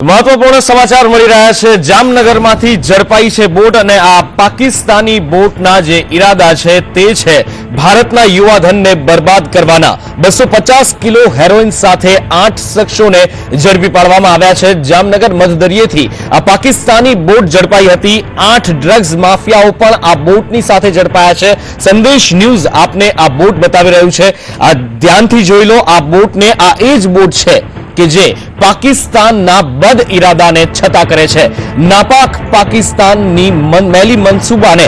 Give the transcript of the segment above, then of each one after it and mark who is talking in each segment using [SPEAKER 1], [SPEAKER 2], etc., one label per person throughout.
[SPEAKER 1] મહત્વપૂર્ણ સમાચાર મળી રહ્યા છે। જામનગરમાંથી ઝડપાઈ છે બોટ અને આ પાકિસ્તાની બોટના જે ઈરાદા છે તે છે ભારતના યુવાધનને બરબાદ કરવાના। 250 કિલો હેરોઇન સાથે 8 શખ્સોને ઝડપી પાડવામાં આવ્યા છે। જામનગર મધદરિયેથી આ પાકિસ્તાની બોટ ઝડપાઈ હતી। 8 ડ્રગ્સ માફિયાઓ પણ આ બોટની સાથે ઝડપાયા છે। સંદેશ ન્યૂઝ આપને આ બોટ બતાવી રહ્યું છે। આ ધ્યાનથી જોઈ લો, આ બોટને આ એ જ બોટ છે કે જે પાકિસ્તાનના બદ ઇરાદાને છતા કરે છે। નાપાક પાકિસ્તાનની મેલી મનસૂબાને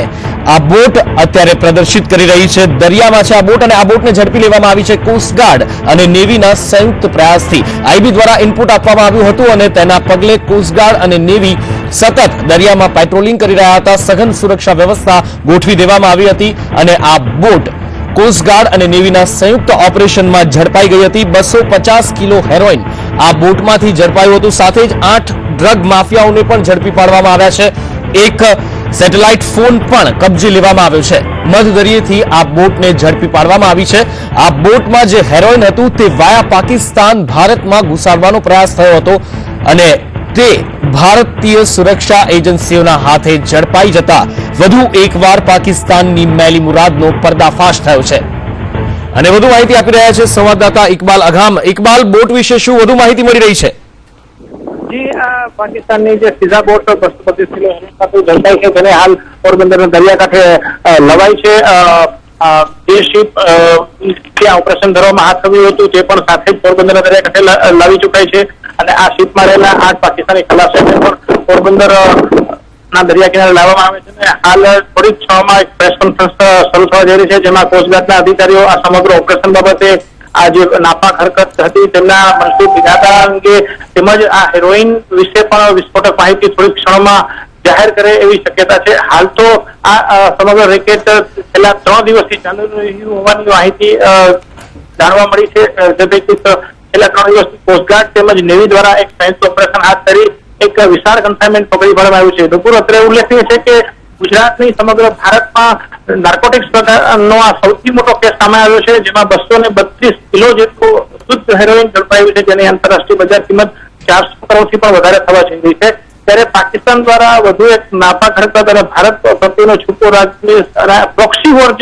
[SPEAKER 1] આ બોટ અત્યારે પ્રદર્શિત કરી રહી છે। દરિયામાં છે આ બોટ અને આ બોટને ઝડપી લેવામાં આવી છે કોસ્ટગાર્ડ અને નેવીના સંયુક્ત પ્રયાસથી। આઈબી દ્વારા ઇનપુટ આપવામાં આવ્યું હતું અને તેના પગલે કોસ્ટગાર્ડ અને નેવી સતત દરિયામાં પેટ્રોલિંગ કરી રહ્યા હતા। સઘન સુરક્ષા વ્યવસ્થા ગોઠવી દેવામાં આવી હતી અને આ બોટ કોસ્ટગાર્ડ અને નેવીના સંયુક્ત ઓપરેશનમાં ઝડપાઈ ગઈ હતી। 250 કિલો હેરોઇન આ બોટમાંથી ઝડપાયું હતું। સાથે જ 8 ડ્રગ માફિયાઓને પણ ઝડપી પાડવામાં આવ્યા છે। એક સેટેલાઇટ ફોન પણ કબજે લેવામાં આવ્યો છે। મધદરિયેથી આ બોટને ઝડપી પાડવામાં આવી છે। આ બોટમાં જે હેરોઇન હતું તે વાયા પાકિસ્તાન ભારતમાં ઘુસાડવાનો પ્રયાસ થયો હતો અને તે ભારતીય સુરક્ષા એજન્સીઓના હાથે ઝડપાઈ જતા વધુ એકવાર પાકિસ્તાનની મેલી મુરાદનો પર્દાફાશ થયો છે। અને વધુ માહિતી આપી રહ્યા છે સંવાદદાતા ઇકબાલ અઘામ। ઇકબાલ, બોટ વિશે શું વધુ માહિતી મળી રહી છે?
[SPEAKER 2] જી, પાકિસ્તાનની જે સીધા બોટ 225 કિલો સાથે ઝડપાઈ છે જેને હાલ પોરબંદરના દરિયાકાંઠે લવાઈ છે। જે શિપ ત્યાં ઓપરેશન ધરવામાં હાથ ધર્યું હતું તે પણ સાથે જ પોરબંદરના દરિયાકાંઠે લાવી ચુકાઈ છે અને આ શિપમાં રહેલા 8 પાકિસ્તાની ખલાસીઓને પણ પોરબંદર ના દરિયા કિનારે લાવવામાં આવે છે। હાલ થોડીક ક્ષણમાં એક પ્રેસ કોન્ફરન્સ શરૂ થવા જઈ રહી છે જેમાં કોસ્ટગાર્ડના અધિકારીઓ આ સમગ્ર ઓપરેશન બાબતે આ જે નાપાક હરકત હતી તેમના મનસૂબ ઇરાદા અંગે તેમજ આ હેરોઇન વિશે પણ વિસ્ફોટક માહિતી થોડીક ક્ષણોમાં જાહેર કરે એવી શક્યતા છે। હાલ તો આ સમગ્ર રેકેટ છેલ્લા 3 દિવસથી ચાલુ રહ્યું હોવાની માહિતી જાણવા મળી છે। જે પૈકી છેલ્લા 3 દિવસથી કોસ્ટગાર્ડ તેમજ નેવી દ્વારા એક સંયુક્ત ઓપરેશન હાથ ધરી એક વિશાળ કન્સાઇનમેન્ટ પકડી પાડવામાં આવ્યું છે। નુપુર, અત્રે ઉલ્લેખનીય છે કે ગુજરાતની સમગ્ર ભારતમાં નાર્કોટિક્સ પ્રકારનો આ સૌથી મોટો કેસ સામે આવ્યો છે જેમાં 232 કિલો જેટલું શુદ્ધ હેરોઇન ઝડપાયું છે જેની આંતરરાષ્ટ્રીય બજાર કિંમત 400 કરોડથી પણ વધારે થવા જઈ રહી છે। ત્યારે પાકિસ્તાન દ્વારા વધુ એક નાપાક હરકત અને ભારત પ્રત્યેનો છૂટો રાજકીય પ્રોક્સી વોર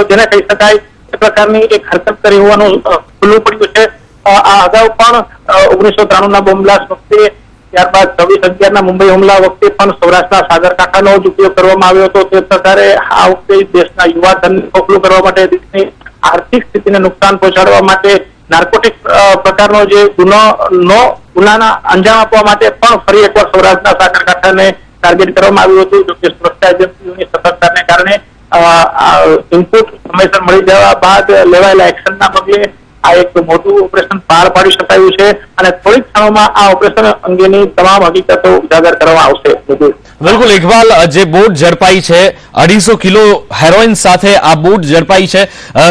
[SPEAKER 2] જેને કહી શકાય એ પ્રકારની એક હરકત કરી હોવાનું ખુલ્લું પડ્યું છે। આ અગાઉ પણ 1993ના બોમ્બ બ્લાસ્ટ વખતે, ત્યારબાદ 26/11ના મુંબઈ હુમલા વખતે પણ સૌરાષ્ટ્રના સાગરકાંઠાનો જ ઉપયોગ કરવામાં આવ્યો હતો। તે પ્રકારે આ વખતે દેશના યુવાધનને ખોખલું કરવા માટે, દેશની આર્થિક સ્થિતિને નુકસાન પહોંચાડવા માટે, નાર્કોટિક પ્રકારનો જે ગુનાના અંજામ આપવા માટે પણ ફરી એકવાર સૌરાષ્ટ્રના સાગરકાંઠાને ટાર્ગેટ કરવામાં આવ્યું હતું। જોકે સુરક્ષા એજન્સીઓની સતર્કતાને કારણે ઇનપુટ સમયસર મળી જવા બાદ લેવાયેલા એક્શનના પગલે આ એક મોટું ઓપરેશન પાર પાડી શકાયું છે અને થોડીક ક્ષણોમાં આ ઓપરેશન અંગેની તમામ હકીકતો ઉજાગર કરવામાં આવશે।
[SPEAKER 1] બિલકુલ ઇકબાલ, જે બોટ ઝડપાઈ છે 250 કિલો હેરોઇન સાથે આ બોટ ઝડપાઈ છે।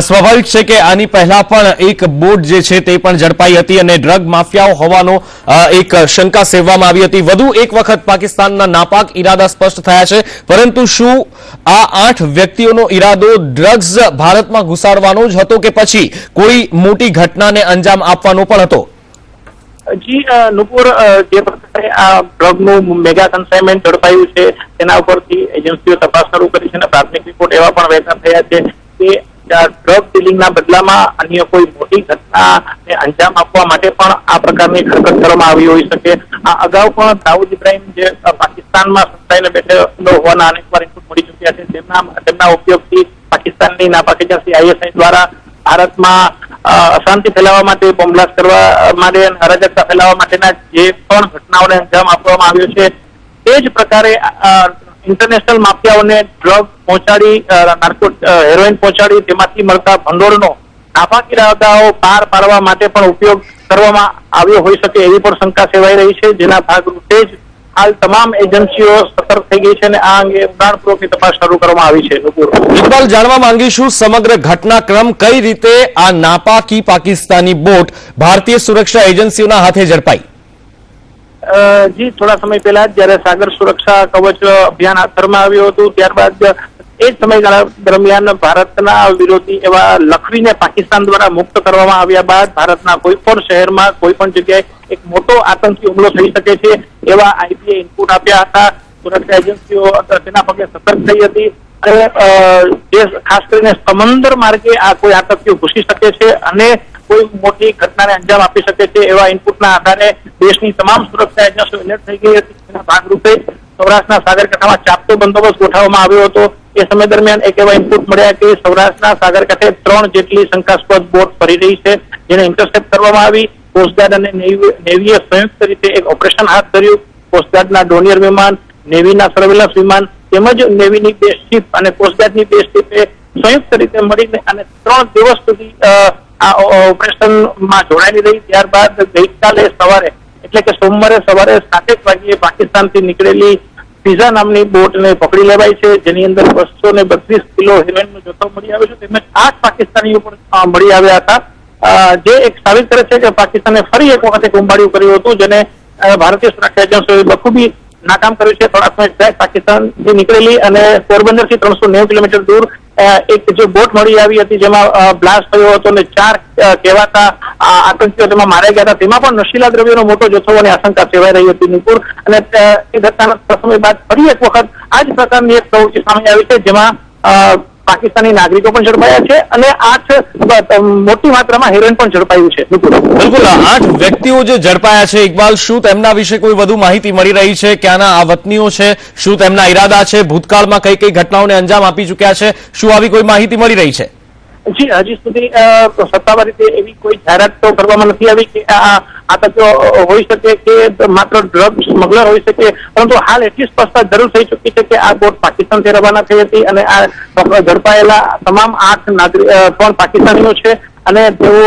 [SPEAKER 1] સ્વાભાવિક છે કે આની પહેલા પણ એક બોટ જે છે તે પણ ઝડપાઈ હતી અને ડ્રગ માફિયાઓ હોવાનો એક શંકા સેવવામાં આવી હતી। વધુ એક વખત પાકિસ્તાનના નાપાક ઈરાદા સ્પષ્ટ થયા છે, પરંતુ શું આ 8 વ્યક્તિઓનો ઈરાદો ડ્રગ્સ ભારતમાં ઘુસાડવાનો જ હતો કે પછી કોઈ મોટી ઘટનાને અંજામ આપવાનો પણ હતો?
[SPEAKER 2] જી નુપુર, જે પ્રકારે આ ડ્રગનું મેગા કન્સાઇનમેન્ટ ઝડપાયું છે તેના ઉપરથી એજન્સીઓ તપાસ શરૂ કરી છે અને પ્રાથમિક રિપોર્ટ એવા પણ વહેતા થયા છે કે ડ્રગ ડીલિંગના બદલામાં અન્ય કોઈ મોટી ઘટનાને અંજામ આપવા માટે પણ આ પ્રકારની હરકત કરવામાં આવી હોઈ શકે। આ અગાઉ પણ દાઉદ ઇબ્રાહિમ જે પાકિસ્તાનમાં સંતાઈને બેઠેલો હોવાના અનેકવાર ઇનપુટ મળી ચૂક્યા છે, તેમના ઉપયોગથી પાકિસ્તાનની નાપાક એજન્સી ISI દ્વારા ભારતમાં અશાંતિ ફેલાવવા માટે, બોમ્બ બ્લાસ્ટ કરવા માટે, અરાજકતા ફેલાવવા માટેના જે પણ ઘટનાઓને અંજામ આપવામાં આવ્યો છે તે જ પ્રકારે ઇન્ટરનેશનલ માફિયાઓને ડ્રગ પહોંચાડી, હેરોઇન પહોંચાડી તેમાંથી મળતા ભંડોળનો નાપાક ઇરાદાઓ પાર પાડવા માટે પણ ઉપયોગ કરવામાં આવ્યો હોઈ શકે એવી પણ શંકા સેવાઈ રહી છે, જેના ભાગરૂપે જ હાલ તમામ એજન્સીઓ સતર્ક થઈ ગઈ છે અને આ અંગે ઊંડાણપૂર્વકની તપાસ શરૂ કરવામાં આવી છે।
[SPEAKER 1] ઇકબાલ, જાણવા માંગીશું સમગ્ર ઘટનાક્રમ કઈ રીતે આ નાપાકી પાકિસ્તાની બોટ ભારતીય સુરક્ષા એજન્સીઓના હાથે ઝડપાઈ?
[SPEAKER 2] જી, થોડા સમય પહેલા જયારે સાગર સુરક્ષા કવચ અભિયાન હાથ ધરવામાં આવ્યું હતું ત્યારબાદ એ જ સમયગાળા દરમિયાન ભારતના વિરોધી એવા લખવીને પાકિસ્તાન દ્વારા મુક્ત કરવામાં આવ્યા બાદ ભારતના કોઈ પણ શહેરમાં કોઈ પણ જગ્યાએ એક મોટો આતંકી હુમલો થઈ શકે છે એવા આઈબીએ ઇનપુટ આપ્યા હતા. સુરક્ષા એજન્સીઓ તેના પગલે સતર્ક થઈ હતી અને જે ખાસ કરીને સમંદર માર્ગે આ કોઈ આતંકીઓ ઘૂસી શકે છે અને કોઈ મોટી ઘટનાને અંજામ આપી શકે છે એવા ઇનપુટના આધારે દેશની તમામ સુરક્ષા એજન્સીઓ એલર્ટ થઈ ગઈ હતી. તેના ભાગરૂપે સૌરાષ્ટ્રના સાગરકાંઠામાં ચાપતો બંદોબસ્ત ગોઠવવામાં આવ્યો હતો. એ સમય દરમિયાન એક એવા ઇનપુટ મળ્યા કે સૌરાષ્ટ્રના સાગરકાંઠે 3 જેટલી શંકાસ્પદ બોટ ફરી રહી છે, જેને ઇન્ટરસેપ્ટ કરવામાં આવી. કોસ્ટગાર્ડ અને નેવીએ સંયુક્ત રીતે એક ઓપરેશન હાથ ધર્યું. કોસ્ટગાર્ડના ડોનિયર વિમાન, નેવીના સર્વેલન્સ વિમાન તેમજ નેવીની 2 શિપ અને કોસ્ટગાર્ડની 2 શિપે સંયુક્ત રીતે મળીને અને 3 દિવસ સુધી આ ઓપરેશનમાં જોડાયેલી રહી. ત્યારબાદ ગઈકાલે સવારે એટલે કે સોમવારે સવારે 7 વાગ્યે પાકિસ્તાનથી નીકળેલી ફિઝા નામની બોટને પકડી લેવાઈ છે, જેની અંદર 232 કિલો હેરોઇનનો જથ્થો મળી આવ્યો છે તેમજ 8 પાકિસ્તાનીઓ પણ મળી આવ્યા હતા, જે એક સાબિત કરે છે કે પાકિસ્તાને ફરી એક વખત એક કુંભાળિયું કર્યું હતું, જેને ભારતીય સુરક્ષા એજન્સીઓએ બખૂબી નાકામ કર્યું છે. થોડા સમય પહેલા પાકિસ્તાનથી નીકળેલી અને પોરબંદરથી 390 કિલોમીટર દૂર એક જે બોટ મળી આવી હતી, જેમાં બ્લાસ્ટ થયો હતો અને 4 કહેવાતા આતંકીઓ તેમાં માર્યા ગયા હતા. તેમાં પણ નશીલા દ્રવ્યોનો મોટો જથ્થો અને આશંકા સેવાઈ રહી હતી નુપુર. અને એ ઘટનાના સમય બાદ ફરી એક વખત આ જ પ્રકારની એક પ્રવૃત્તિ સામે આવી છે, જેમાં પાકિસ્તાની નાગરિકો પણ ઝડપાયા છે અને 8 મોટી માત્રામાં હેરોઇન પણ ઝડપાયું છે.
[SPEAKER 1] બિલકુલ, 8 વ્યક્તિઓ જે ઝડપાયા છે, ઇકબાલ, શું તેમના વિશે કોઈ વધુ માહિતી મળી રહી છે? ક્યાંના આ વતનીઓ છે? શું તેમના ઈરાદા છે? ભૂતકાળમાં કઈ કઈ ઘટનાઓને અંજામ આપી ચૂક્યા છે? શું આવી કોઈ માહિતી મળી રહી છે?
[SPEAKER 2] જી, હજી સુધી સત્તાવાર રીતે એવી કોઈ જાહેરાત તો કરવામાં નથી આવી કે આ આતંકીઓ હોઈ શકે કે માત્ર ડ્રગ સ્મગલર હોઈ શકે, પરંતુ હાલ એટલી સ્પષ્ટતા જરૂર થઈ ચૂકી છે કે આ બોટ પાકિસ્તાનથી રવાના થઈ હતી અને આ ઝડપાયેલા તમામ 3 પાકિસ્તાનીઓ છે અને તેઓ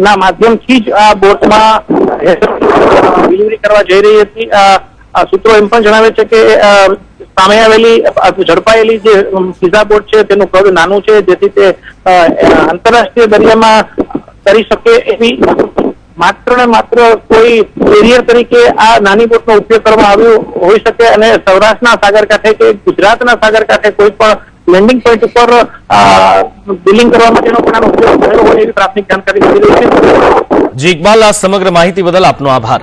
[SPEAKER 2] ના માધ્યમથી જ આ બોટમાં ડિલિવરી કરવા જઈ રહી હતી. સૂત્રો એમ પણ જણાવે છે કે સામે આવેલી ઝડપાયેલી જે ફિઝા બોટ છે તેનું કદ નાનું છે, જેથી તે આંતરરાષ્ટ્રીય દરિયામાં કરી શકે એવી માત્ર ને માત્ર કોઈ કેરિયર તરીકે આ નાની બોટનો ઉપયોગ કરવામાં આવ્યો હોઈ શકે અને સૌરાષ્ટ્રના સાગરકાંઠે કે ગુજરાતના સાગરકાંઠે કોઈ પણ લેન્ડિંગ પોઈન્ટ ઉપર ડીલિંગ કરવા માટેનો પણ ઉપયોગ થયો હોય એવી પ્રાથમિક જાણકારી મળી રહી છે.
[SPEAKER 1] જી ઇકબાલ, આ સમગ્ર માહિતી બદલ આપનો આભાર.